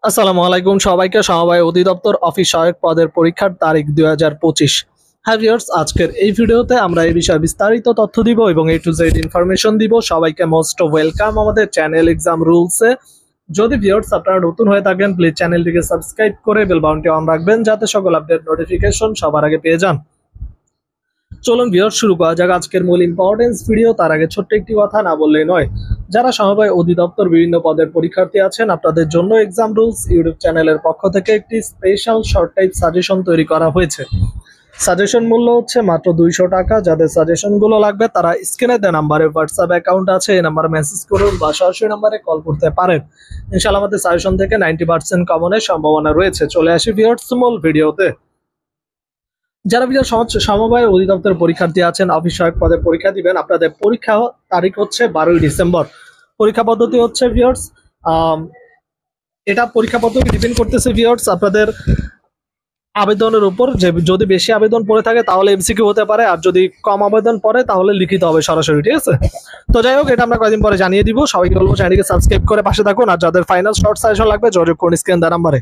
আসসালামু আলাইকুম সবাইকে। সমবায় অধিদপ্তর অফিস সহায়ক পদের পরীক্ষার তারিখ 2025। হ্যাঁ ভিউয়ার্স, আজকের এই ভিডিওতে আমরা এই বিষয়ে বিস্তারিত তথ্য দিব এবং A to Z ইনফরমেশন দিব। সবাইকে মোস্ট ওয়েলকাম আমাদের চ্যানেল এক্সাম রুলসে। যদি ভিউয়ার্স আপনারা নতুন হয়ে থাকেন, প্লিজ চ্যানেলটিকে সাবস্ক্রাইব করে বেল বাটনটি অন রাখবেন যাতে সকল আপডেট নোটিফিকেশন সবার আগে পেয়ে যান। চলুন ভিউয়ার্স, শুরু করা যাক আজকের মূল ইম্পর্টেন্স ভিডিও। তার আগে ছোট্ট একটি কথা না বললেই নয়, যারা সমবায় অধিদপ্তর বিভিন্ন পদের পরীক্ষার্থী আছেন, আপনাদের জন্য এক্সাম রুলস ইউটিউব চ্যানেলের পক্ষ থেকে একটি স্পেশাল শর্ট টাইপ সাজেশন তৈরি করা হয়েছে। সাজেশন মূল্য হচ্ছে মাত্র 200 টাকা। যাদের সাজেশনগুলো লাগবে তারা স্ক্রিনে দেওয়া নাম্বারে হোয়াটসঅ্যাপ অ্যাকাউন্ট আছে, এই নাম্বারে মেসেজ করুন বা সরাসরি নাম্বারে কল করতে পারেন। ইনশাআল্লাহ আমাদের সাজেশন থেকে 90% কমনের সম্ভাবনা রয়েছে। চলে আসি ভিউয়ার্স মূল ভিডিওতে। যারা সমবায় অধিদপ্তর পরীক্ষার্থী আছেন, অফিস সহায়ক পদের পরীক্ষা দিবেন, আপনাদের পরীক্ষা তারিখ হচ্ছে 12ই ডিসেম্বর। পরীক্ষা পদ্ধতি হচ্ছে ভিউয়ার্স, এটা পরীক্ষা পদ্ধতি ডিপেন্ড করতেছে ভিউয়ার্স আপনাদের আবেদনের উপর। যে যদি বেশি আবেদন পড়ে থাকে তাহলে এমসিকিউ হতে পারে, আর যদি কম আবেদন পড়ে তাহলে লিখিত হবে সরাসরি, ঠিক আছে? তো যাই হোক, এটা আমরা কয়েকদিন পরে জানিয়ে দিব। সবাইকে বলবো চ্যানেলটিকে সাবস্ক্রাইব করে পাশে থাকুন, আর যাদের ফাইনাল শর্ট সাজেশন লাগবে যোগাযোগ করুন স্ক্রিন দেওয়া নাম্বারে।